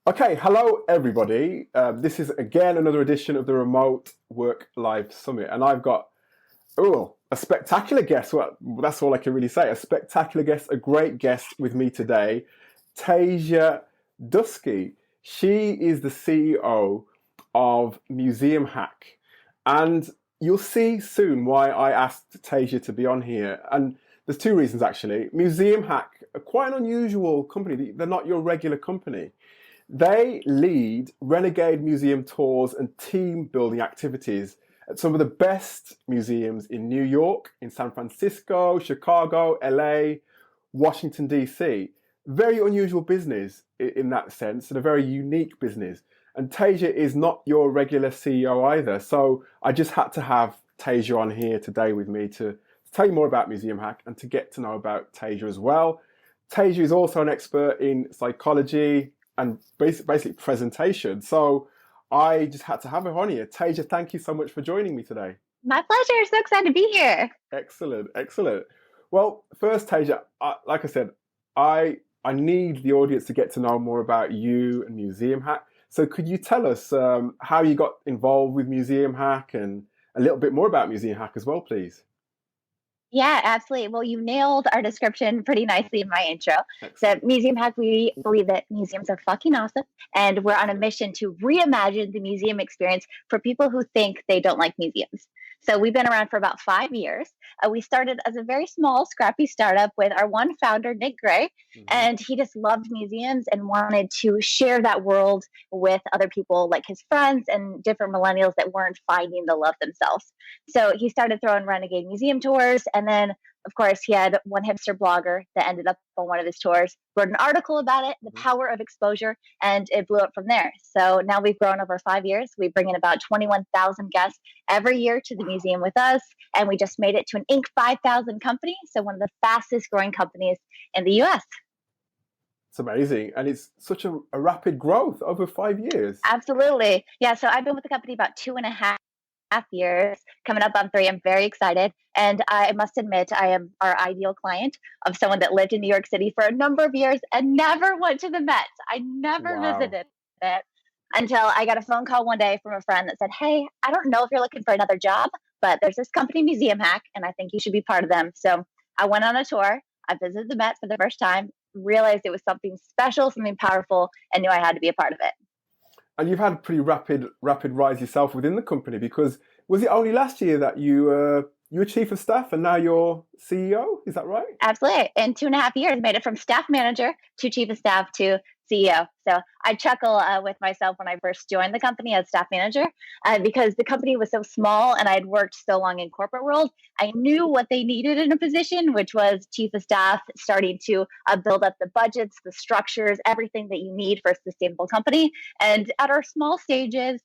Okay, hello everybody. This is again another edition of the Remote Work Live Summit, and I've got a spectacular guest. Well, that's all I can really say. A spectacular guest, a great guest with me today, Tasia Dusky. She is the CEO of MuseumHack, and you'll see soon why I asked Tasia to be on here. And there's two reasons actually. MuseumHack, quite an unusual company. They're not your regular company. They lead renegade museum tours and team building activities at some of the best museums in New York, in San Francisco, Chicago, LA, Washington, DC. Very unusual business in that sense, and a very unique business. And Tasia is not your regular CEO either. So I just had to have Tasia on here today with me to tell you more about MuseumHack and to get to know about Tasia as well. Tasia is also an expert in psychology and basically presentation. So I just had to have her on here. Tasia, thank you so much for joining me today. My pleasure. So excited to be here. Excellent, excellent. Well, first, Tasia, like I said, I need the audience to get to know more about you and MuseumHack. So could you tell us how you got involved with MuseumHack and a little bit more about MuseumHack as well, please? Yeah, absolutely. Well, you nailed our description pretty nicely in my intro. Excellent. So, MuseumHack, we believe that museums are fucking awesome, and we're on a mission to reimagine the museum experience for people who think they don't like museums. So, we've been around for about 5 years. We started as a very small, scrappy startup with our one founder, Nick Gray, and he just loved museums and wanted to share that world with other people like his friends and different millennials that weren't finding the love themselves. So he started throwing renegade museum tours. And then, of course, he had one hipster blogger that ended up on one of his tours, wrote an article about it, the power of exposure, and it blew up from there. So now we've grown over 5 years. We bring in about 21,000 guests every year to the museum with us. And we just made it to an Inc. 5000 company. So one of the fastest growing companies in the US. It's amazing. And it's such a rapid growth over 5 years. Absolutely. Yeah. So I've been with the company about 2.5 years, coming up on 3. I'm very excited. And I must admit, I am our ideal client of someone that lived in New York City for a number of years and never went to the Met. I never visited it until I got a phone call one day from a friend that said, "Hey, I don't know if you're looking for another job, but there's this company, MuseumHack, and I think you should be part of them." So I went on a tour. I visited the Met for the first time, realized it was something special, something powerful, and knew I had to be a part of it. And you've had a pretty rapid rise yourself within the company, because was it only last year that you were chief of staff and now you're CEO? Is that right? Absolutely. In 2.5 years, made it from staff manager to chief of staff to CEO. So I chuckle with myself when I first joined the company as staff manager because the company was so small and I'd worked so long in corporate world. I knew what they needed in a position, which was chief of staff, starting to build up the budgets, the structures, everything that you need for a sustainable company. And at our small stages,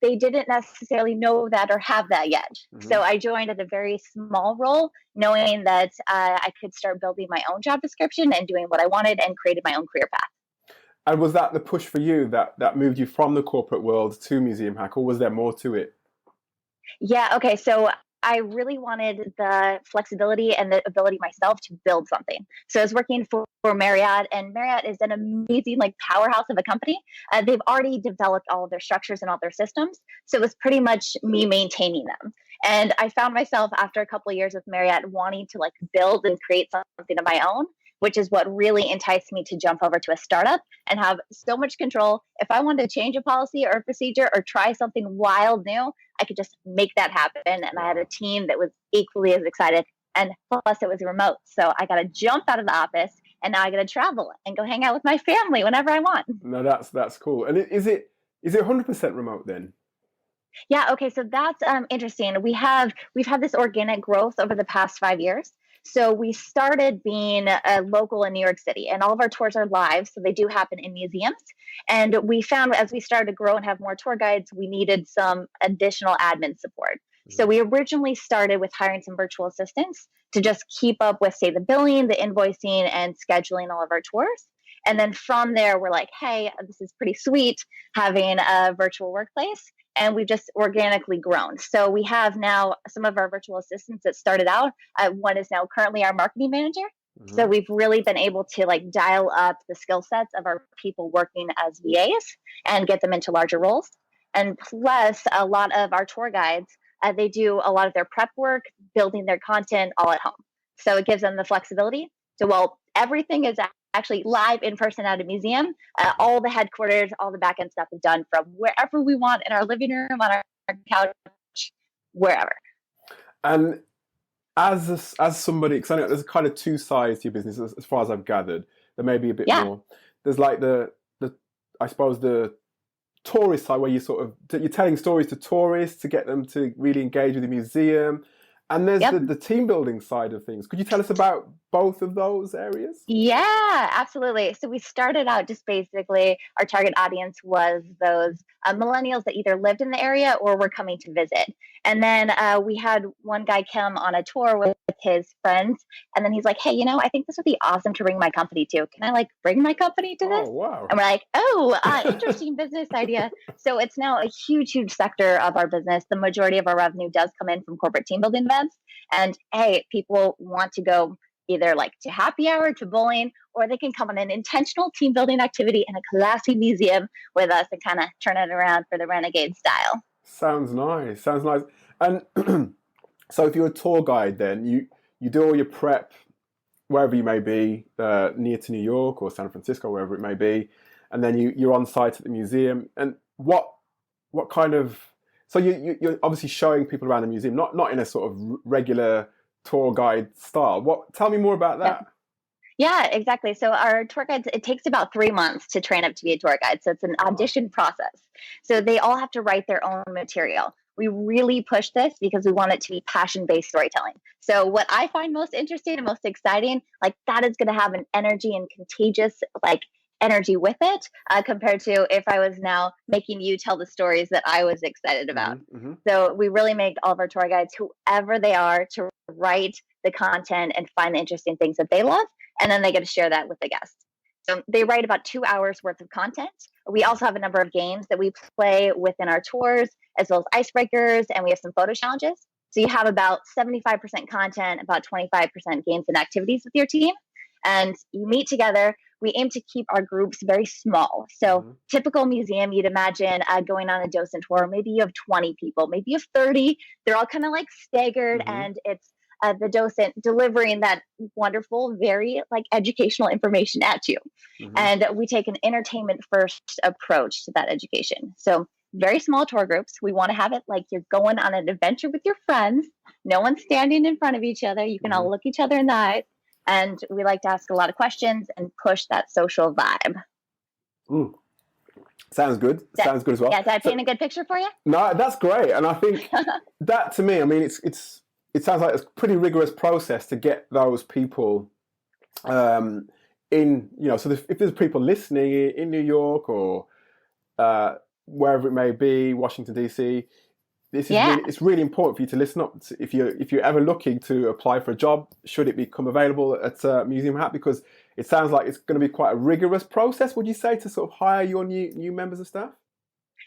they didn't necessarily know that or have that yet. So I joined at a very small role, knowing that I could start building my own job description and doing what I wanted and created my own career path. And was that the push for you that moved you from the corporate world to MuseumHack, or was there more to it? Yeah, okay. So I really wanted the flexibility and the ability myself to build something. So I was working for Marriott, and Marriott is an amazing powerhouse of a company. They've already developed all of their structures and all their systems. So it was pretty much me maintaining them. And I found myself after a couple of years with Marriott wanting to build and create something of my own, which is what really enticed me to jump over to a startup and have so much control. If I wanted to change a policy or a procedure or try something wild new, I could just make that happen. And I had a team that was equally as excited. And plus it was remote. So I got to jump out of the office and now I got to travel and go hang out with my family whenever I want. No, that's cool. And is it 100% remote then? Yeah. Okay. So that's interesting. We've had this organic growth over the past 5 years. So we started being local in New York City, and all of our tours are live. So they do happen in museums. And we found as we started to grow and have more tour guides, we needed some additional admin support. So we originally started with hiring some virtual assistants to just keep up with, say, the billing, the invoicing, and scheduling all of our tours. And then from there, we're like, hey, this is pretty sweet having a virtual workplace. And we've just organically grown. So we have now some of our virtual assistants that started out. One is now currently our marketing manager. So we've really been able to like dial up the skill sets of our people working as VAs and get them into larger roles. And plus, a lot of our tour guides, they do a lot of their prep work, building their content all at home. So it gives them the flexibility. So while everything is actually live in person at a museum, all the headquarters, all the back end stuff is done from wherever we want, in our living room, on our couch, wherever. And as somebody, because I know there's kind of two sides to your business, as far as I've gathered. There may be a bit more. There's like the I suppose the tourist side, where you're telling stories to tourists to get them to really engage with the museum, and there's the team building side of things. Could you tell us about both of those areas? Yeah, absolutely. So we started out just basically, our target audience was those millennials that either lived in the area or were coming to visit. And then we had one guy come on a tour with his friends, and then he's like, hey, I think this would be awesome to bring my company to. Can I like bring my company to this? Oh, wow. And we're like, interesting business idea. So it's now a huge, huge sector of our business. The majority of our revenue does come in from corporate team building events. And hey, people want to go either like to happy hour, to bowling, or they can come on an intentional team building activity in a classy museum with us and kind of turn it around for the renegade style. Sounds nice. And so if you're a tour guide, then you do all your prep wherever you may be, near to New York or San Francisco, wherever it may be, and then you're on site at the museum. And what kind of, so you're obviously showing people around the museum, not in a sort of regular tour guide style. Tell me more about that. Yeah, exactly. So our tour guides, it takes about 3 months to train up to be a tour guide. So it's an audition process. So they all have to write their own material. We really push this because we want it to be passion-based storytelling. So what I find most interesting and most exciting, like that is going to have an energy and contagious like energy with it, compared to if I was now making you tell the stories that I was excited about. So we really make all of our tour guides, whoever they are, to write the content and find the interesting things that they love, and then they get to share that with the guests. So they write about 2 hours worth of content. We also have a number of games that we play within our tours, as well as icebreakers, and we have some photo challenges. So you have about 75% content, about 25% games and activities with your team, and you meet together. We aim to keep our groups very small. So typical museum, you'd imagine going on a docent tour, maybe you have 20 people, maybe you have 30. They're all kind of like staggered, and it's the docent delivering that wonderful, very like educational information at you. And we take an entertainment first approach to that education. So very small tour groups. We want to have it like you're going on an adventure with your friends. No one's standing in front of each other. You can all look each other in the eye. And we like to ask a lot of questions and push that social vibe. Sounds good. Sounds good as well. Yeah, did I paint a good picture for you? No, that's great. And I think that, to me, I mean, it sounds like it's a pretty rigorous process to get those people in, so if there's people listening in New York or wherever it may be, Washington, D.C., it's really important for you to listen up if you're ever looking to apply for a job, should it become available at MuseumHack, because it sounds like it's going to be quite a rigorous process, would you say, to sort of hire your new members of staff?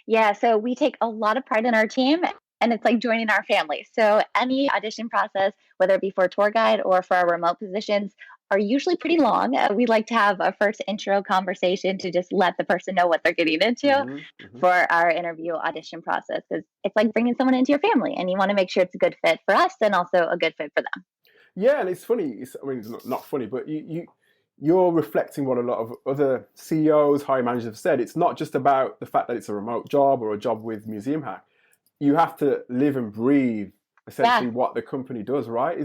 Yeah, so we take a lot of pride in our team, and it's like joining our family. So any audition process, whether it be for a tour guide or for our remote positions, are usually pretty long. We like to have a first intro conversation to just let the person know what they're getting into for our interview audition process. Because it's like bringing someone into your family, and you want to make sure it's a good fit for us and also a good fit for them. Yeah, and it's funny. It's not funny, but you're reflecting what a lot of other CEOs, hiring managers have said. It's not just about the fact that it's a remote job or a job with MuseumHack. You have to live and breathe essentially what the company does, right?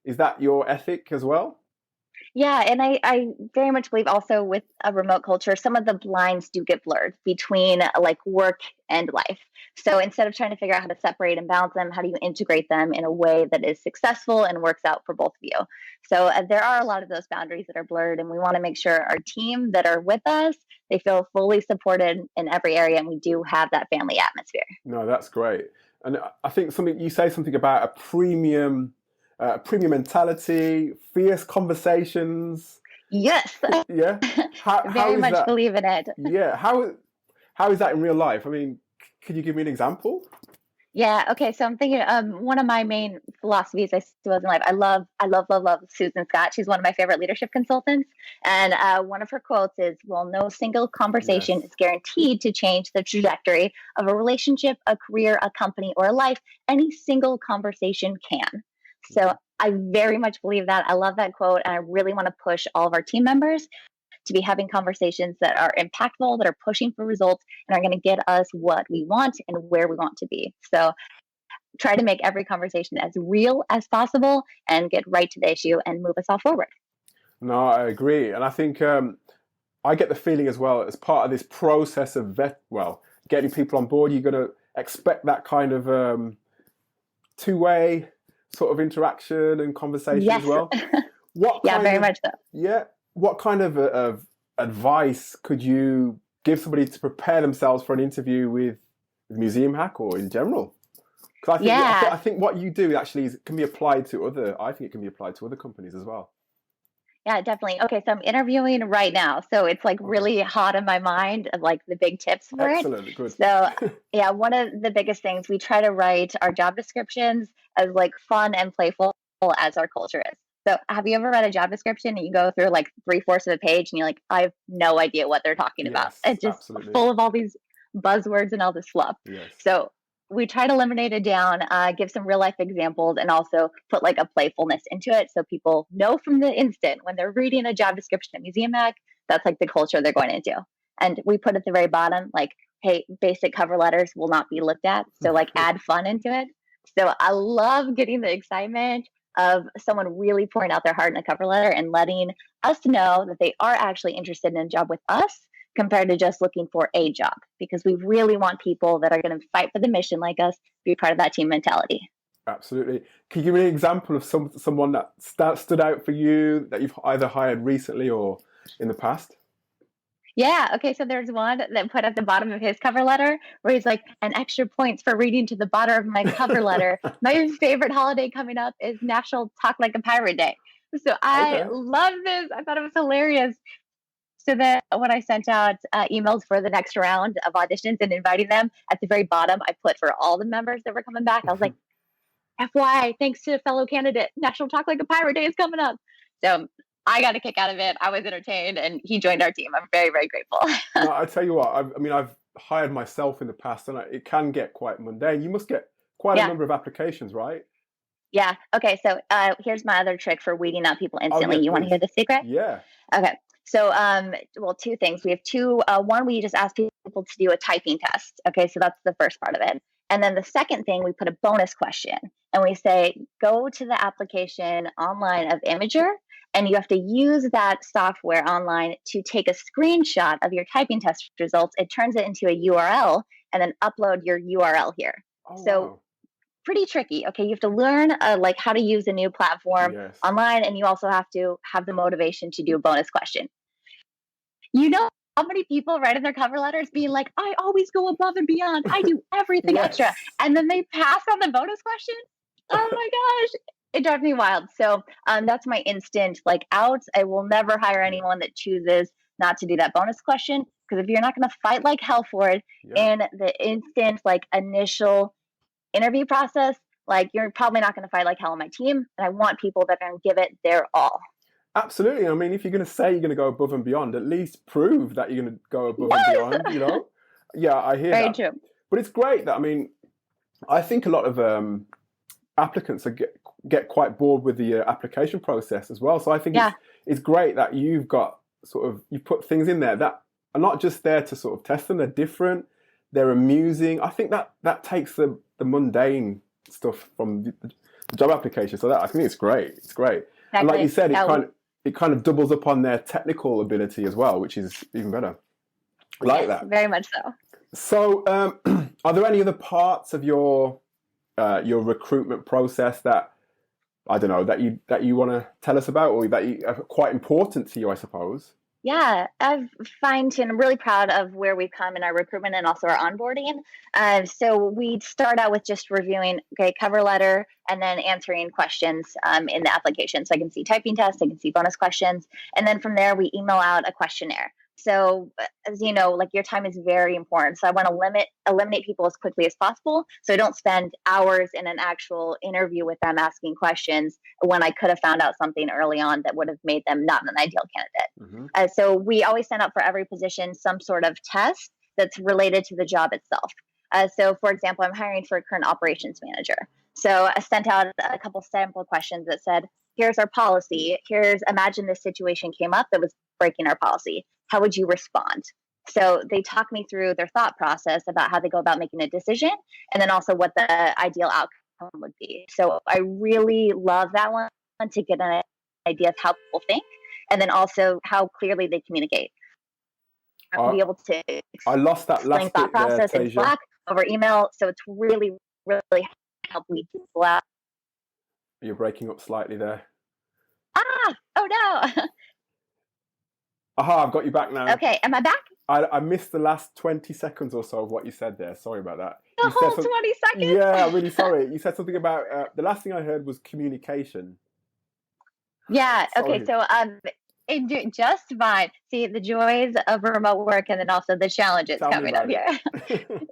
Is that your ethic as well? Yeah, and I very much believe also with a remote culture, some of the lines do get blurred between like work and life. So instead of trying to figure out how to separate and balance them, how do you integrate them in a way that is successful and works out for both of you? So there are a lot of those boundaries that are blurred, and we want to make sure our team that are with us, they feel fully supported in every area, and we do have that family atmosphere. No, that's great. And I think you say something about a premium mentality, fierce conversations. Yes. Yeah. Very much believe in it. Yeah. How is that in real life? I mean, could you give me an example? Yeah. Okay. So I'm thinking, one of my main philosophies I still in life. I love Susan Scott. She's one of my favorite leadership consultants, and one of her quotes is, "Well, no single conversation Yes. is guaranteed to change the trajectory of a relationship, a career, a company, or a life. Any single conversation can." So I very much believe that. I love that quote, and I really want to push all of our team members to be having conversations that are impactful, that are pushing for results, and are going to get us what we want and where we want to be. So try to make every conversation as real as possible and get right to the issue and move us all forward. No, I agree. And I think I get the feeling as well, as part of this process of getting people on board, you're going to expect that kind of two-way sort of interaction and conversation Yes. as well. What Yeah, kind very of, much so. yeah, what kind of advice could you give somebody to prepare themselves for an interview with MuseumHack or in general? Because I think what you do actually can be applied to I think it can be applied to other companies as well. Yeah, definitely. Okay, so I'm interviewing right now. So it's like really hot in my mind of like the big tips for it. Excellent, good. So yeah, one of the biggest things we try to write our job descriptions as like fun and playful as our culture is. So have you ever read a job description and you go through like 3/4 of the page and you're like, I have no idea what they're talking about. Yes, It's just absolutely. full of all these buzzwords and all this fluff. Yes. So we try to eliminate it down, give some real life examples, and also put like a playfulness into it so people know from the instant when they're reading a job description at MuseumHack, that's like the culture they're going into. And we put at the very bottom, like, hey, basic cover letters will not be looked at. So, like, add fun into it. So, I love getting the excitement of someone really pouring out their heart in a cover letter and letting us know that they are actually interested in a job with us compared to just looking for a job, because we really want people that are going to fight for the mission like us, be part of that team mentality. Absolutely. Can you give me an example of someone that stood out for you that you've either hired recently or in the past? Yeah. Okay. So there's one that put at the bottom of his cover letter where he's like, "An extra points for reading to the bottom of my cover letter. My favorite holiday coming up is National Talk Like a Pirate Day." So I love this. I thought it was hilarious. So then when I sent out emails for the next round of auditions and inviting them, at the very bottom, I put for all the members that were coming back, I was like, FYI, thanks to a fellow candidate, National Talk Like a Pirate Day is coming up. So I got a kick out of it. I was entertained and he joined our team. I'm very, very grateful. No, I tell you what, I've hired myself in the past and it can get quite mundane. You must get quite a number of applications, right? Yeah. Okay. So here's my other trick for weeding out people instantly. Yeah, you want to hear the secret? Yeah. Okay. So, well, two things. We have two. One, we just ask people to do a typing test. Okay. So that's the first part of it. And then the second thing, we put a bonus question and we say, go to the application online of Imager, and you have to use that software online to take a screenshot of your typing test results. It turns it into a URL and then upload your URL here. Wow. Pretty tricky. Okay, you have to learn like how to use a new platform online, and you also have to have the motivation to do a bonus question. You know how many people write in their cover letters being like, I always go above and beyond. I do everything extra. And then they pass on the bonus question. Oh my gosh. It drives me wild. So that's my instant like out. I will never hire anyone that chooses not to do that bonus question, because if you're not going to fight like hell for it in the instant like initial interview process, like you're probably not going to fight like hell on my team. And I want people that are going to give it their all. Absolutely. I mean, if you're going to say you're going to go above and beyond, at least prove that you're going to go above and beyond, you know? Yeah, I hear that. Very true. But it's great that, I mean, I think a lot of applicants get quite bored with the application process as well. So I think it's great that you've got you put things in there that are not just there to sort of test them. They're different. They're amusing. I think that takes the mundane stuff from the job application. So I think it's great. It's great. Exactly. And like you said, it kind of doubles up on their technical ability as well, which is even better. That. Very much so. So are there any other parts of your recruitment process that, I don't know, that you want to tell us about, or that are quite important to you, I suppose? Yeah, I'm really proud of where we've come in our recruitment and also our onboarding. So we start out with just reviewing, cover letter, and then answering questions in the application. So I can see typing tests, I can see bonus questions. And then from there, we email out a questionnaire. So as you know, like your time is very important. So I want to eliminate people as quickly as possible. So I don't spend hours in an actual interview with them asking questions when I could have found out something early on that would have made them not an ideal candidate. So we always send out for every position some sort of test that's related to the job itself. So for example, I'm hiring for a current operations manager. So I sent out a couple sample questions that said, here's our policy. Imagine this situation came up that was breaking our policy. How would you respond? So they talk me through their thought process about how they go about making a decision, and then also what the ideal outcome would be. So I really love that one to get an idea of how people think, and then also how clearly they communicate. I have to be able to I lost that last thought bit there, process in Tasia. Slack over email. So it's really, really help weed people out. You're breaking up slightly there. Oh no. Aha, I've got you back now. Okay, am I back? I missed the last 20 seconds or so of what you said there. Sorry about that. The whole 20 seconds? Yeah, I'm really sorry. You said something about, the last thing I heard was communication. Yeah, Sorry. okay, so just fine. See, the joys of remote work and then also the challenges coming up here.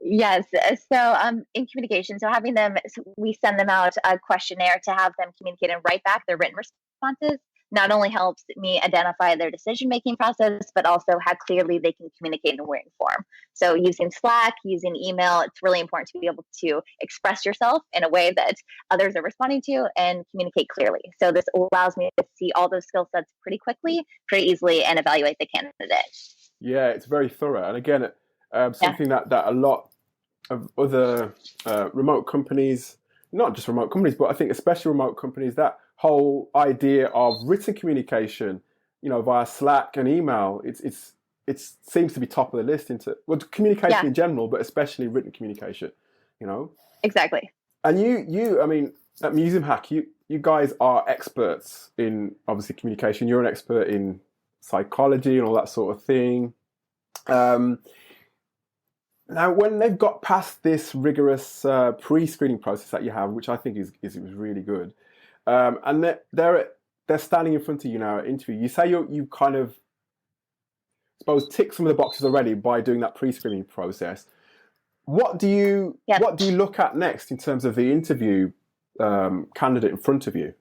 Yes, so in communication, so having them, we send them out a questionnaire to have them communicate and write back their written responses. Not only helps me identify their decision-making process, but also how clearly they can communicate in a written form. So using Slack, using email, it's really important to be able to express yourself in a way that others are responding to and communicate clearly. So this allows me to see all those skill sets pretty quickly, pretty easily, and evaluate the candidate. Yeah, it's very thorough. And again, something that a lot of other remote companies, not just remote companies, but I think especially remote companies, that whole idea of written communication, via Slack and email, it seems to be top of the list communication in general, but especially written communication, Exactly. And you, I mean, at MuseumHack, you guys are experts in obviously communication. You're an expert in psychology and all that sort of thing. Now, when they've got past this rigorous pre-screening process that you have, which I think is really good, and they're standing in front of you now at interview, you say you kind of, suppose, tick some of the boxes already by doing that pre-screening process. What do you look at next in terms of the interview candidate in front of you?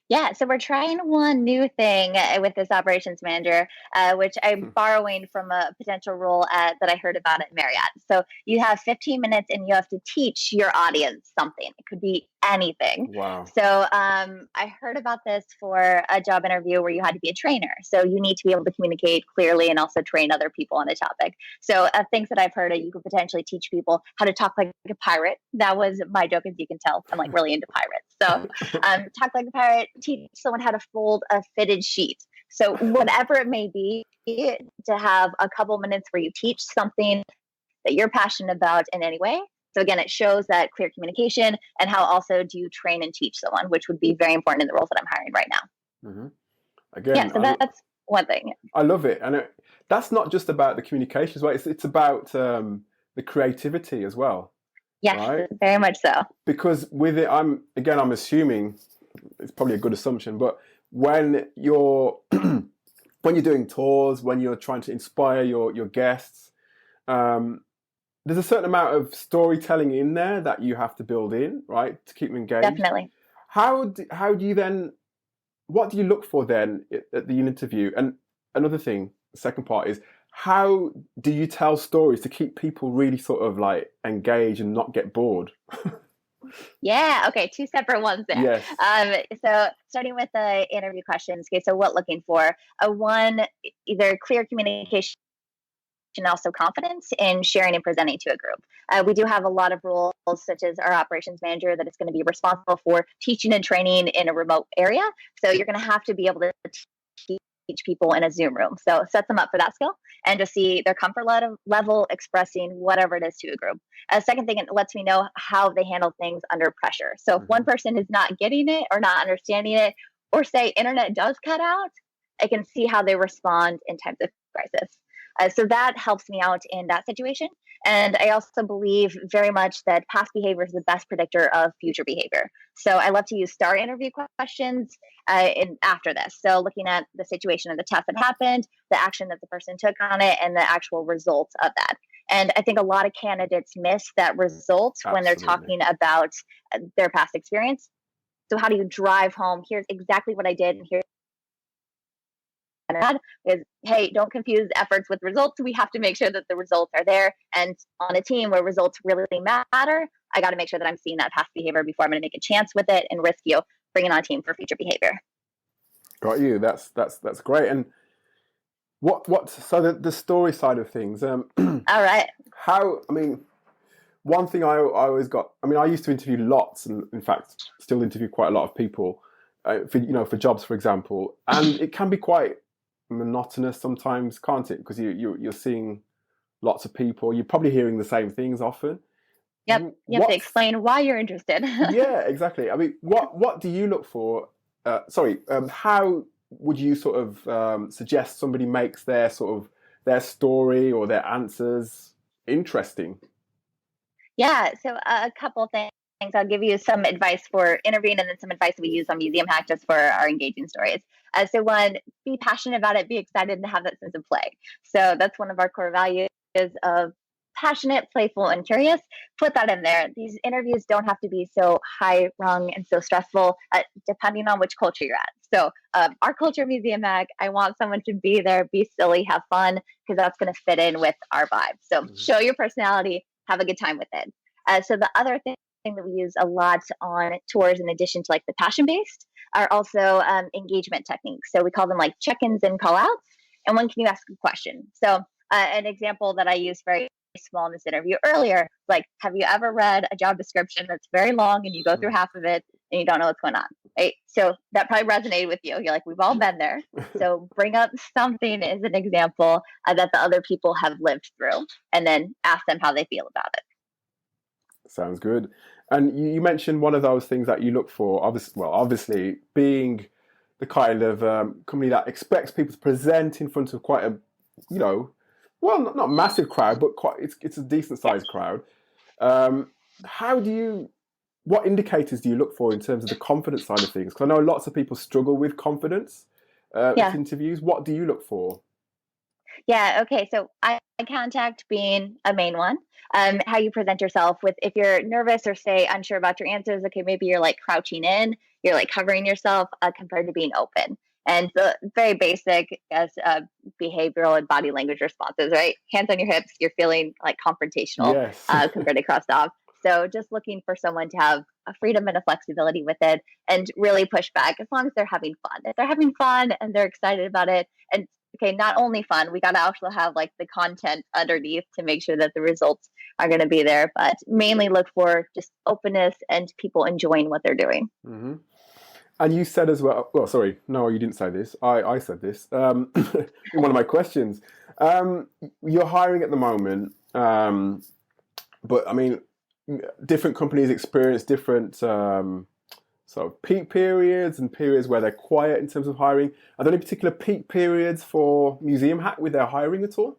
Yeah, so we're trying one new thing with this operations manager, which I'm borrowing from a potential role that I heard about at Marriott. So you have 15 minutes and you have to teach your audience something. It could be anything. Wow. So I heard about this for a job interview where you had to be a trainer. So you need to be able to communicate clearly and also train other people on a topic. So things that I've heard, you could potentially teach people how to talk like a pirate. That was my joke, as you can tell. I'm like really into pirates. So talk like a pirate, teach someone how to fold a fitted sheet. So whatever it may be, to have a couple minutes where you teach something that you're passionate about in any way. So again, it shows that clear communication, and how also do you train and teach someone, which would be very important in the roles that I'm hiring right now. Mm-hmm. Again, yeah, so that's one thing. I love it. And that's not just about the communication as well. It's about the creativity as well. Yes, right? Very much so. Because with it, I'm assuming, it's probably a good assumption, but when you're doing tours, when you're trying to inspire your guests, there's a certain amount of storytelling in there that you have to build in, right, to keep them engaged. Definitely. How do you then? What do you look for then at the interview? And another thing, the second part is, how do you tell stories to keep people really sort of like engaged and not get bored? Yeah. Okay. Two separate ones there. Yes. So starting with the interview questions. Okay. So what looking for? One, either clear communication and also confidence in sharing and presenting to a group. We do have a lot of roles, such as our operations manager, that is going to be responsible for teaching and training in a remote area. So you're going to have to be able to teach people in a Zoom room. So set them up for that skill and just see their comfort level expressing whatever it is to a group. Second thing, it lets me know how they handle things under pressure. So if one person is not getting it or not understanding it, or say internet does cut out, I can see how they respond in times of crisis. So that helps me out in that situation. And I also believe very much that past behavior is the best predictor of future behavior. So I love to use STAR interview questions after this. So looking at the situation of the test that happened, the action that the person took on it, and the actual results of that. And I think a lot of candidates miss that result when they're talking about their past experience. So how do you drive home? Here's exactly what I did, and here's is, hey, don't confuse efforts with results. We have to make sure that the results are there. And on a team where results really matter, I got to make sure that I'm seeing that past behavior before I'm going to make a chance with it and risk you bringing on a team for future behavior. Got you. That's great. And so the story side of things. All right. One thing I always got. I used to interview lots, and in fact, still interview quite a lot of people for jobs, for example, and it can be quite monotonous sometimes, can't it? Because you're seeing lots of people. You're probably hearing the same things often. Yep. You have to explain why you're interested. Yeah, exactly. What do you look for? How would you sort of suggest somebody makes their story or their answers interesting? Yeah, so a couple things. I'll give you some advice for interviewing, and then some advice we use on MuseumHack just for our engaging stories. So one, be passionate about it, be excited, and have that sense of play. So that's one of our core values of passionate, playful, and curious. Put that in there. These interviews don't have to be so high rung and so stressful, depending on which culture you're at. So our culture, MuseumHack, I want someone to be there, be silly, have fun, because that's going to fit in with our vibe. So show your personality, have a good time with it. So the other thing that we use a lot on tours, in addition to like the passion-based, are also engagement techniques. So we call them like check-ins and call-outs. And when can you ask a question? So an example that I used very small in this interview earlier, like, have you ever read a job description that's very long and you go through half of it and you don't know what's going on? Right? So that probably resonated with you. You're like, we've all been there. So bring up something as an example that the other people have lived through, and then ask them how they feel about it. Sounds good. And you mentioned one of those things that you look for, obviously being the kind of company that expects people to present in front of quite a, not massive crowd, but it's a decent sized crowd. What indicators do you look for in terms of the confidence side of things? Because I know lots of people struggle with confidence at interviews. What do you look for? Yeah. Okay. So eye contact being a main one. How you present yourself if you're nervous or say unsure about your answers. Okay, maybe you're like crouching in, you're like covering yourself compared to being open. And the very basic as behavioral and body language responses, right? Hands on your hips, you're feeling like confrontational compared to crossed off. So just looking for someone to have a freedom and a flexibility with it, and really push back as long as they're having fun. If they're having fun and they're excited about it, and okay, not only fun, we got to also have like the content underneath to make sure that the results are going to be there, but mainly look for just openness and people enjoying what they're doing. Mm-hmm. And you said as well, no, you didn't say this. I said this in one of my questions. You're hiring at the moment, but different companies experience different sort of peak periods and periods where they're quiet in terms of hiring. Are there any particular peak periods for MuseumHack with their hiring at all?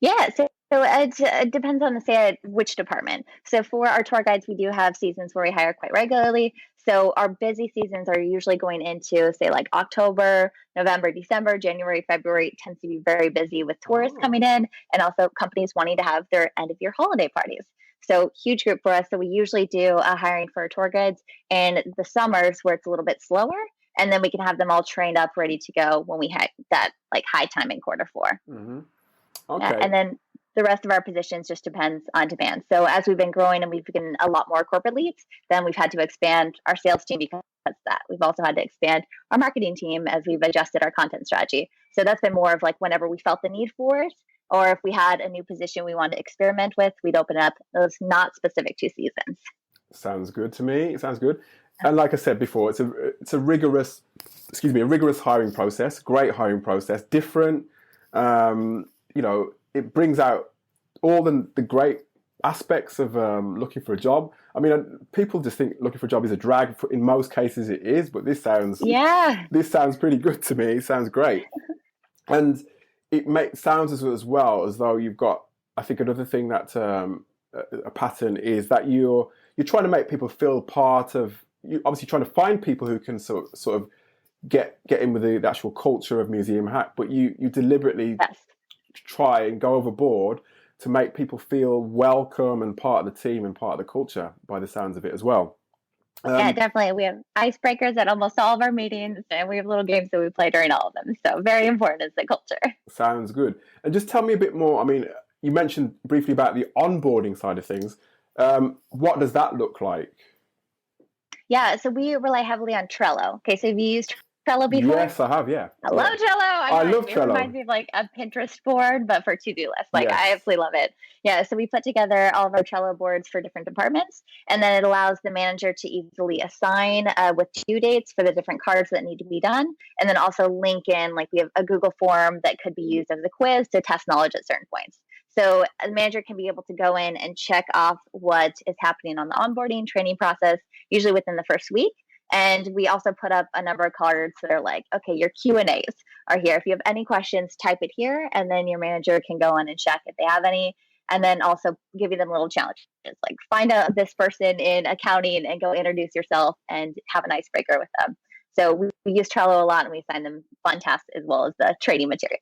Yeah, so it depends on which department. So for our tour guides, we do have seasons where we hire quite regularly. So our busy seasons are usually going into, say, like October, November, December, January, February. It tends to be very busy with tourists coming in, and also companies wanting to have their end of year holiday parties. So huge group for us. So we usually do hiring for our tour guides in the summers where it's a little bit slower, and then we can have them all trained up, ready to go when we had that like high time in quarter four. Mm-hmm. Okay. Yeah, and then the rest of our positions just depends on demand. So as we've been growing and we've gotten a lot more corporate leads, then we've had to expand our sales team because of that. We've also had to expand our marketing team as we've adjusted our content strategy. So that's been more of like whenever we felt the need for it, or if we had a new position we wanted to experiment with, we'd open up those not specific to seasons. Sounds good to me. It sounds good. And like I said before, it's a rigorous hiring process, great hiring process, different, it brings out all the great aspects of looking for a job. People just think looking for a job is a drag. In most cases it is, but this sounds pretty good to me. It sounds great. And it sounds as well as though you've got I think another thing that a pattern is that you're trying to make people feel part of. You obviously trying to find people who can sort of get in with the actual culture of Museum Hack, but you deliberately Yes. try and go overboard to make people feel welcome and part of the team and part of the culture, by the sounds of it as well. Yeah, definitely. We have icebreakers at almost all of our meetings, and we have little games that we play during all of them. So very important is the culture. Sounds good. And just tell me a bit more. I mean, you mentioned briefly about the onboarding side of things. What does that look like? Yeah, so we rely heavily on Trello. Okay, so have you used Trello before? Yes, I have. Yeah. I love Trello. I love It Trello. reminds me of like a Pinterest board, but for to-do lists. Like Yes. I absolutely love it. Yeah, so we put together all of our Trello boards for different departments, and then it allows the manager to easily assign with due dates for the different cards that need to be done, and then also link in, like we have a Google form that could be used as a quiz to test knowledge at certain points. So a manager can be able to go in and check off what is happening on the onboarding training process, usually within the first week. And we also put up a number of cards that are like, okay, your Q&As are here. If you have any questions, type it here, and then your manager can go in and check if they have any, and then also give you them little challenges, like find out this person in accounting and go introduce yourself and have an icebreaker with them. So we use Trello a lot, and we assign them fun tasks as well as the training material.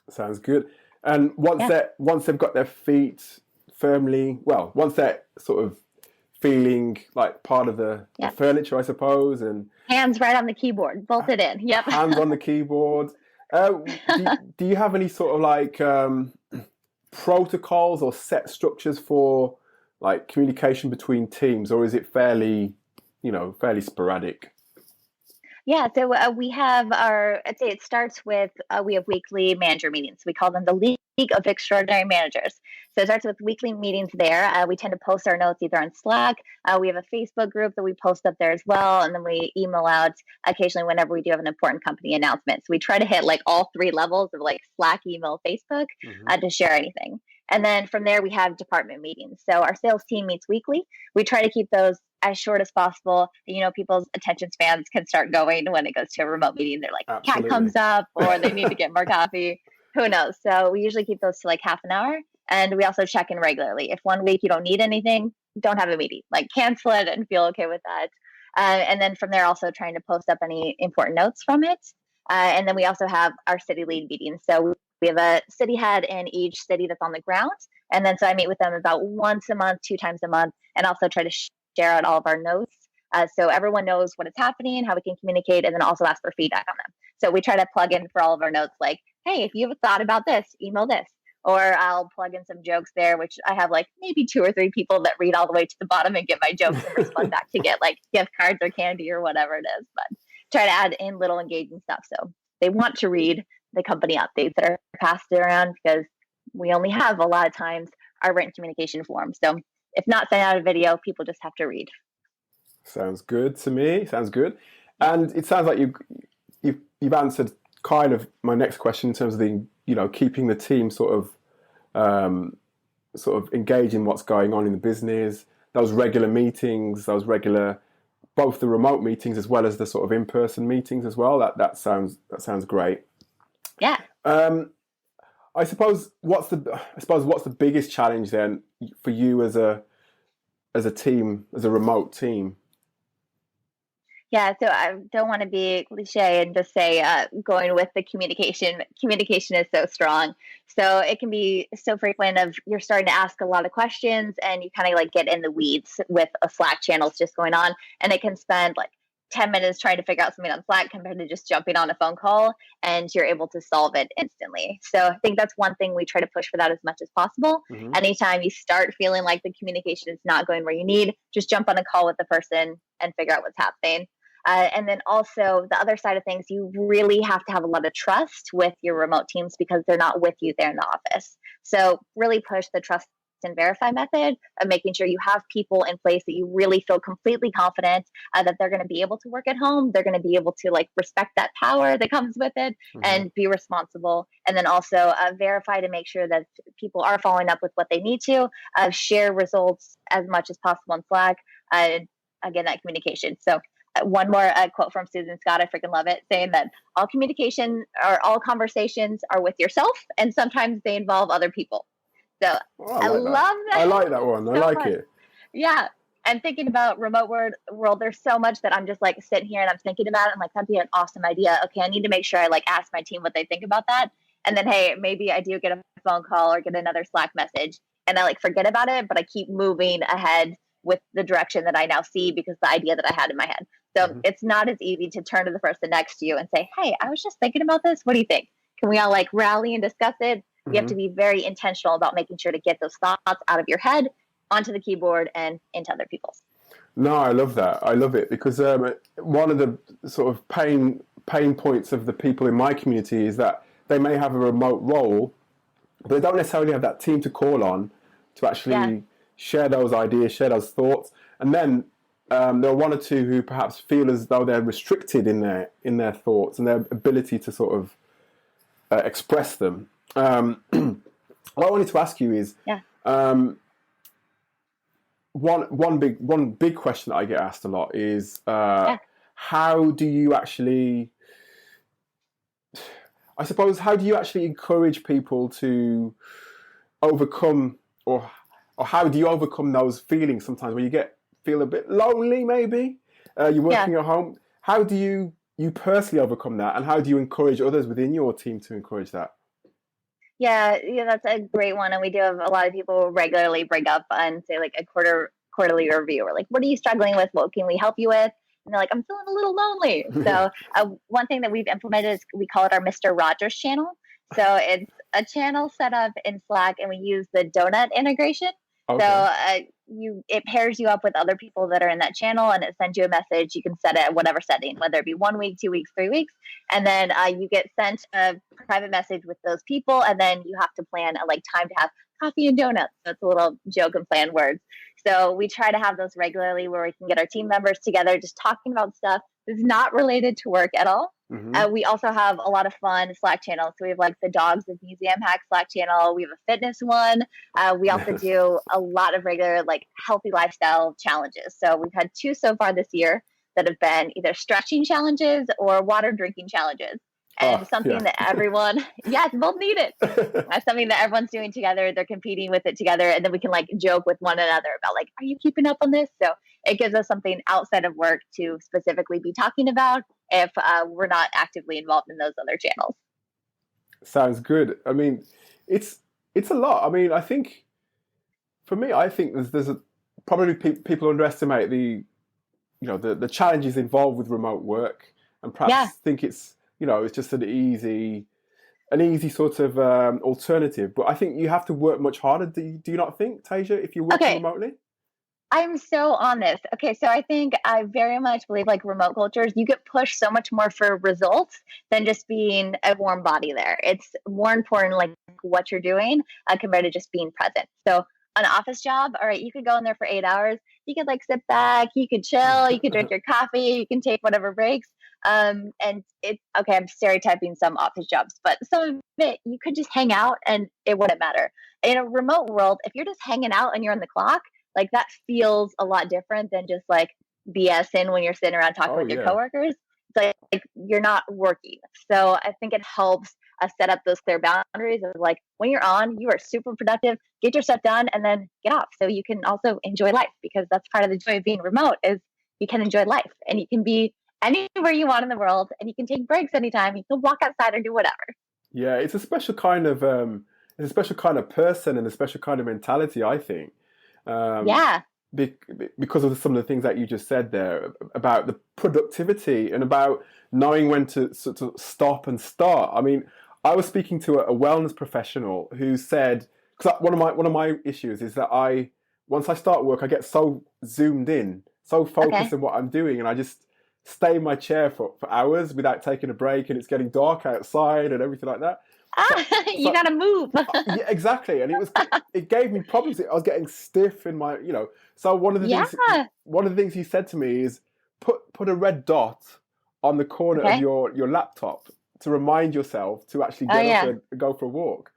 Sounds good. And once they've got their feet firmly, well, once they're sort of feeling like part of the furniture, I suppose, and hands right on the keyboard, bolted in. Yep. Hands on the keyboard. Do you have any sort of like protocols or set structures for like communication between teams, or is it fairly sporadic? Yeah, so we have I'd say it starts with, we have weekly manager meetings. We call them the League of Extraordinary Managers. So it starts with weekly meetings there. We tend to post our notes either on Slack. We have a Facebook group that we post up there as well. And then we email out occasionally whenever we do have an important company announcement. So we try to hit like all three levels of like Slack, email, Facebook to share anything. And then from there, we have department meetings. So our sales team meets weekly. We try to keep those as short as possible. People's attention spans can start going when it goes to a remote meeting. They're like, Absolutely. Cat comes up, or they need to get more coffee. Who knows? So we usually keep those to like half an hour. And we also check in regularly. If one week you don't need anything, don't have a meeting. Like cancel it and feel okay with that. And then from there, also trying to post up any important notes from it. And then we also have our city lead meetings. So we have a city head in each city that's on the ground. And then so I meet with them about once a month, 2 times a month, and also try to share out all of our notes. So everyone knows what is happening, how we can communicate, and then also ask for feedback on them. So we try to plug in for all of our notes, like, hey, if you have a thought about this, email this. Or I'll plug in some jokes there, which I have like maybe 2 or 3 people that read all the way to the bottom and get my jokes and respond back to get like gift cards or candy or whatever it is. But try to add in little engaging stuff. So they want to read the company updates that are passed around, because we only have a lot of times our written communication form. So if not send out a video, people just have to read. Sounds good to me. Sounds good. And it sounds like you've answered kind of my next question in terms of the keeping the team sort of engaged in what's going on in the business. Those regular meetings, both the remote meetings as well as the sort of in-person meetings as well. That sounds great. Yeah. I suppose what's the biggest challenge then for you as a team, as a remote team? Yeah, so I don't want to be cliche and just say going with the communication. Communication is so strong. So it can be so frequent of you're starting to ask a lot of questions and you kind of like get in the weeds with a Slack channels just going on. And it can spend like 10 minutes trying to figure out something on Slack compared to just jumping on a phone call, and you're able to solve it instantly. So I think that's one thing we try to push for that as much as possible. Mm-hmm. Anytime you start feeling like the communication is not going where you need, just jump on a call with the person and figure out what's happening. And then also the other side of things, you really have to have a lot of trust with your remote teams because they're not with you there in the office. So really push the trust and verify method of making sure you have people in place that you really feel completely confident that they're going to be able to work at home. They're going to be able to like respect that power that comes with it and be responsible. And then also verify to make sure that people are following up with what they need to, share results as much as possible on Slack. Again, that communication. So one more quote from Susan Scott, I freaking love it, saying that all communication or all conversations are with yourself, and sometimes they involve other people. So Oh, I I like that. love I that like that one. I so like much. it. Yeah. And thinking about remote world, there's so much that I'm just like sitting here and I'm thinking about it. I'm like, that'd be an awesome idea. Okay, I need to make sure I like ask my team what they think about that. And then, hey, maybe I do get a phone call or get another Slack message and I like forget about it, but I keep moving ahead with the direction that I now see because the idea that I had in my head. So Hmm. it's not as easy to turn to the person next to you and say, hey, I was just thinking about this. What do you think? Can we all like rally and discuss it? You have Hmm. to be very intentional about making sure to get those thoughts out of your head onto the keyboard and into other people's. No, I love that. I love it because one of the sort of pain points of the people in my community is that they may have a remote role, but they don't necessarily have that team to call on to Yeah. actually share those ideas, share those thoughts, and then there are one or two who perhaps feel as though they're restricted in their thoughts and their ability to sort of express them. What I wanted to ask you is Yeah. one big question that I get asked a lot is Yeah. how do you actually, I suppose, how do you actually encourage people to overcome, or how do you overcome those feelings sometimes when you feel a bit lonely? Maybe you're Yeah. working at home. How do you personally overcome that, and how do you encourage others within your team to encourage that? Yeah, that's a great one. And we do have a lot of people regularly bring up and say like a quarterly review or like, what are you struggling with? What can we help you with? And they're like, I'm feeling a little lonely. So one thing that we've implemented is we call it our Mr. Rogers channel. So it's a channel set up in Slack and we use the donut integration. So Okay. it pairs you up with other people that are in that channel and it sends you a message. You can set it at whatever setting, whether it be 1 week, 2 weeks, 3 weeks. And then you get sent a private message with those people. And then you have to plan a like time to have coffee and donuts. So it's a little joke and plan words. So we try to have those regularly where we can get our team members together just talking about stuff that's not related to work at all. Hmm. We also have a lot of fun Slack channels. So we have like the Dogs of MuseumHack Slack channel. We have a fitness one. We also do a lot of regular like healthy lifestyle challenges. So we've had 2 so far this year that have been either stretching challenges or water drinking challenges. Oh, And something yeah. that everyone, yes, both need it. That's something that everyone's doing together. They're competing with it together. And then we can like joke with one another about like, are you keeping up on this? So it gives us something outside of work to specifically be talking about if we're not actively involved in those other channels. Sounds good. I mean, it's it's a lot. I mean, I think for me, I think probably people underestimate the challenges involved with remote work, and Yeah. perhaps think it's just an easy sort of alternative. But I think you have to work much harder. Do you not think, Tasia, if you're working Okay. remotely? I'm so on this. Okay, so I think I very much believe like remote cultures, you get pushed so much more for results than just being a warm body there. It's more important like what you're doing compared to just being present. So an office job, all right, you could go in there for 8 hours. You could like sit back, you could chill, you could drink your coffee, you can take whatever breaks. And it's okay, I'm stereotyping some office jobs, but some of it you could just hang out and it wouldn't matter. In a remote world, if you're just hanging out and you're on the clock, like that feels a lot different than just like BSing when you're sitting around talking Oh with your yeah. coworkers. It's like you're not working. So I think it helps us set up those clear boundaries of like when you're on, you are super productive, get your stuff done, and then get off. So you can also enjoy life because that's part of the joy of being remote is you can enjoy life and you can be anywhere you want in the world and you can take breaks anytime. You can walk outside or do whatever. Yeah, it's a special kind of person and a special kind of mentality, I think. Um, Yeah. because of some of the things that you just said there about the productivity and about knowing when to sort of stop and start. I mean, I was speaking to a wellness professional who said, because one of my issues is that once I start work, I get so zoomed in, so focused Okay. on what I'm doing, and I just stay in my chair for hours without taking a break, and it's getting dark outside and everything like that. So, You so got to move. yeah, exactly, and it gave me problems. I was getting stiff in my. So Yeah. one of the things he said to me is put a red dot on the corner of Okay. your laptop to remind yourself to actually Oh, get up yeah. and go for a walk.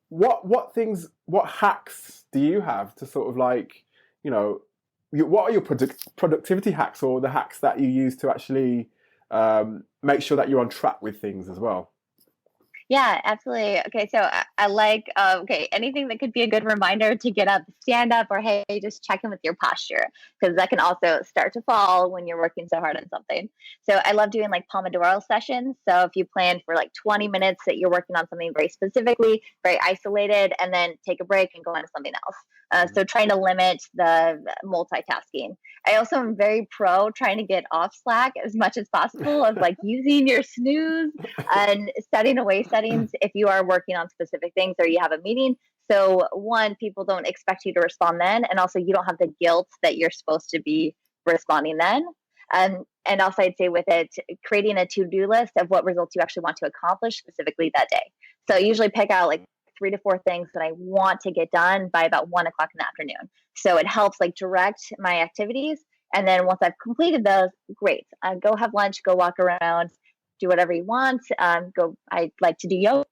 What hacks do you have to sort of like, what are your productivity hacks or the hacks that you use to actually make sure that you're on track with things as well? Yeah, absolutely. Okay, so I like okay, anything that could be a good reminder to get up, stand up, or hey, just check in with your posture because that can also start to fall when you're working so hard on something. So I love doing like Pomodoro sessions. So if you plan for like 20 minutes that you're working on something very specifically, very isolated, and then take a break and go on to something else. So trying to limit the multitasking. I also am very pro trying to get off Slack as much as possible of like using your snooze and setting away settings if you are working on specific things or you have a meeting. So one, people don't expect you to respond then, and also you don't have the guilt that you're supposed to be responding then. And also, I'd say with it, creating a to-do list of what results you actually want to accomplish specifically that day. So I usually pick out like 3 to 4 things that I want to get done by about 1 o'clock in the afternoon. So it helps like direct my activities. And then once I've completed those, great. Go have lunch, go walk around, do whatever you want. I like to do yoga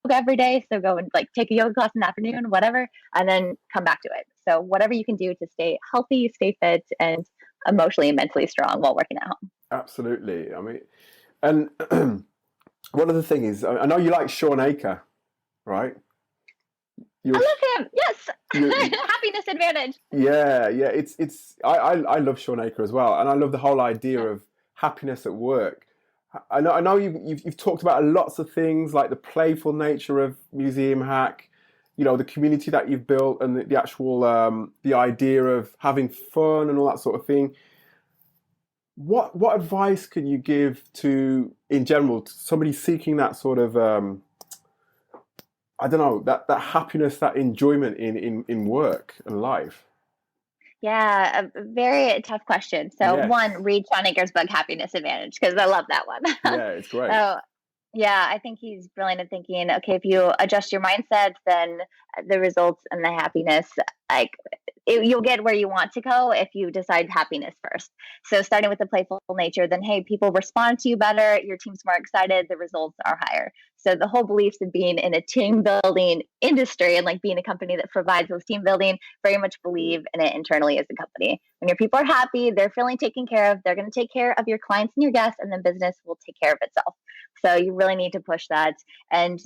every day. So go and like take a yoga class in the afternoon, whatever, and then come back to it. So whatever you can do to stay healthy, stay fit, and emotionally and mentally strong while working at home. Absolutely. I mean, and one of the things is, I know you like Sean Aker, right? I love him. Yes. Happiness advantage. Yeah. I love Sean Aker as well, and I love the whole idea of happiness at work. I know you've talked about lots of things like the playful nature of MuseumHack, the community that you've built, and the actual the idea of having fun and all that sort of thing. What advice can you give to, in general, to somebody seeking that sort of I don't know, that happiness, that enjoyment in work and life? Yeah, a very tough question. So Yes. one, read Sean Aker's book, Happiness Advantage, because I love that one. Yeah, it's great. So yeah, I think he's brilliant at thinking, okay, if you adjust your mindset, then the results and the happiness, like you'll get where you want to go if you decide happiness first. So starting with the playful nature, then hey, people respond to you better, your team's more excited, the results are higher. So the whole beliefs of being in a team building industry and like being a company that provides those team building, very much believe in it internally as a company. When your people are happy, they're feeling taken care of, they're going to take care of your clients and your guests, and then business will take care of itself. So you really need to push that. And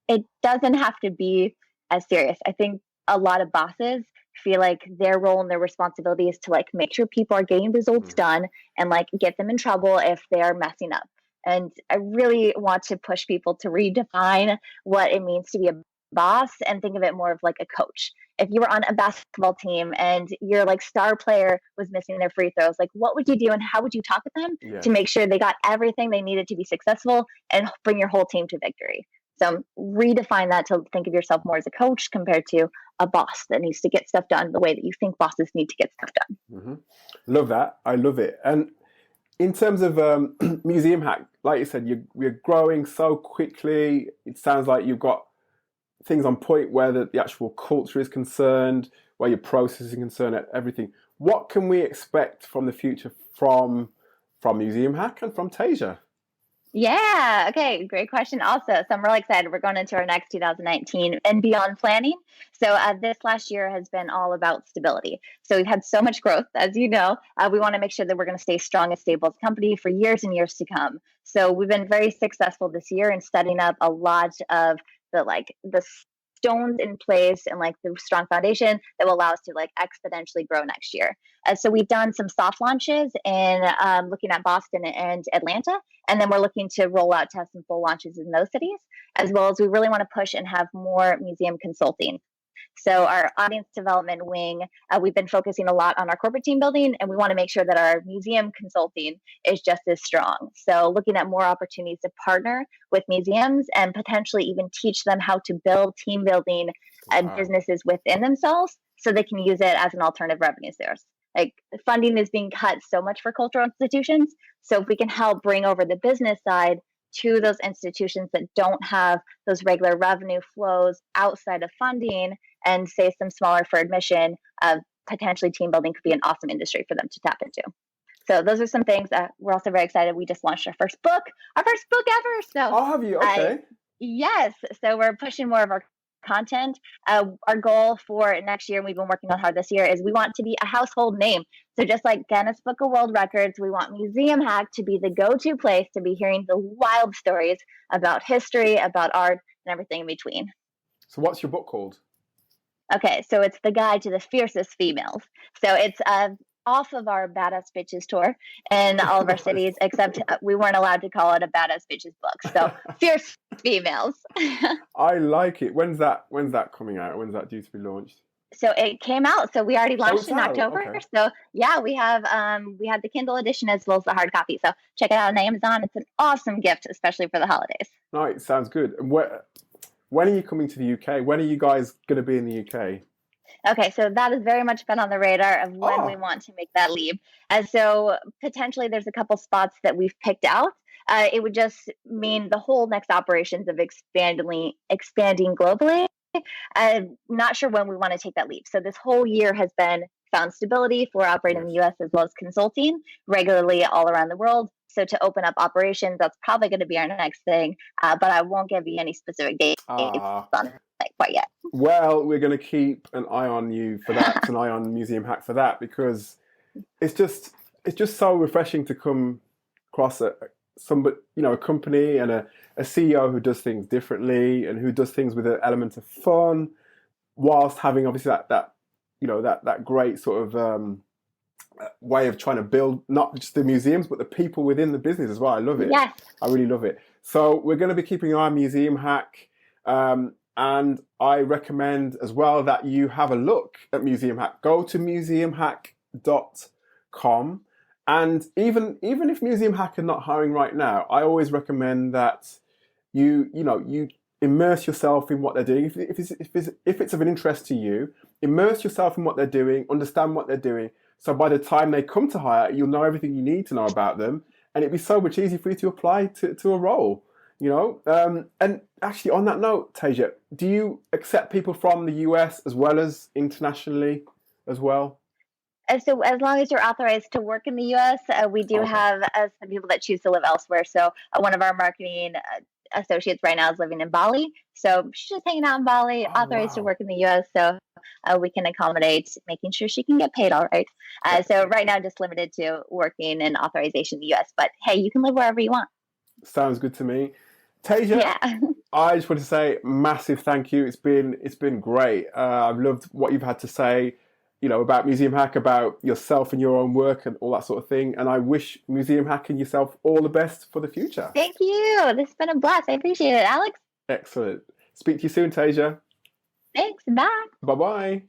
it doesn't have to be as serious. I think a lot of bosses feel like their role and their responsibility is to like make sure people are getting results done and like get them in trouble if they're messing up. And I really want to push people to redefine what it means to be a boss and think of it more of like a coach. If you were on a basketball team and your like star player was missing their free throws, like what would you do and how would you talk with them to make sure they got everything they needed to be successful and bring your whole team to victory? So redefine that to think of yourself more as a coach compared to a boss that needs to get stuff done the way that you think bosses need to get stuff done. Mm-hmm. Love that. I love it. And in terms of MuseumHack, like you said, you're growing so quickly. It sounds like you've got things on point where the actual culture is concerned, where your process is concerned, everything. What can we expect from the future from MuseumHack and from Tasia? Yeah. Okay. Great question. Also, so I'm really excited. We're going into our next 2019 and beyond planning. So this last year has been all about stability. So we've had so much growth, as you know. We want to make sure that we're going to stay strong and stable as a company for years and years to come. So we've been very successful this year in setting up a lot of the stones in place and like the strong foundation that will allow us to like exponentially grow next year. So we've done some soft launches in looking at Boston and Atlanta, and then we're looking to roll out to have some full launches in those cities, as well as we really want to push and have more museum consulting. So our audience development wing, we've been focusing a lot on our corporate team building, and we want to make sure that our museum consulting is just as strong. So looking at more opportunities to partner with museums and potentially even teach them how to build team building and businesses within themselves so they can use it as an alternative revenue source. Like funding is being cut so much for cultural institutions. So if we can help bring over the business side to those institutions that don't have those regular revenue flows outside of funding and say some smaller for admission, potentially team building could be an awesome industry for them to tap into. So those are some things that we're also very excited. We just launched our first book ever. So have you? Okay. yes. So we're pushing more of our content. Our goal for next year, and we've been working on hard this year, is we want to be a household name. So just like Guinness Book of World Records, we want MuseumHack to be the go-to place to be hearing the wild stories about history, about art, and everything in between. So what's your book called? Okay, so it's the guide to the fiercest females. So it's off of our Badass Bitches tour in all of our cities, except we weren't allowed to call it a Badass Bitches book. So fierce females. I like it. When's that coming out? When's that due to be launched? So it came out. So we already launched in October. Okay. So yeah, we have the Kindle edition as well as the hard copy. So check it out on Amazon. It's an awesome gift, especially for the holidays. Right, sounds good. And when are you coming to the UK? When are you guys going to be in the UK? Okay, so that has very much been on the radar of when we want to make that leap. And so potentially there's a couple spots that we've picked out. It would just mean the whole next operations of expanding globally. Not sure when we want to take that leap. So this whole year has been found stability for operating in the US as well as consulting regularly all around the world. So to open up operations, that's probably going to be our next thing. But I won't give you any specific dates on it quite yet. Well, we're going to keep an eye on you for that, an eye on MuseumHack for that, because it's just so refreshing to come across a company and a CEO who does things differently and who does things with an element of fun, whilst having obviously that great sort of way of trying to build not just the museums but the people within the business as well. I love it. Yes. I really love it. So we're going to be keeping an eye on MuseumHack, and I recommend as well that you have a look at MuseumHack. Go to museumhack.com. And even if MuseumHack are not hiring right now, I always recommend that you immerse yourself in what they're doing. If it's of an interest to you, immerse yourself in what they're doing, understand what they're doing. So by the time they come to hire, you'll know everything you need to know about them, and it'd be so much easier for you to apply to a role. And actually, on that note, Tasia, do you accept people from the US as well as internationally as well? So as long as you're authorized to work in the U.S., we do have some people that choose to live elsewhere. So one of our marketing associates right now is living in Bali. So she's just hanging out in Bali, authorized to work in the U.S. So we can accommodate making sure she can get paid all right. So right now, just limited to working and authorization in the U.S. But hey, you can live wherever you want. Sounds good to me. Tasia, I just want to say massive thank you. It's been great. I've loved what you've had to say, about MuseumHack, about yourself and your own work and all that sort of thing. And I wish MuseumHack and yourself all the best for the future. Thank you. This has been a blast. I appreciate it, Alex. Excellent. Speak to you soon, Tasia. Thanks. Bye. Bye-bye.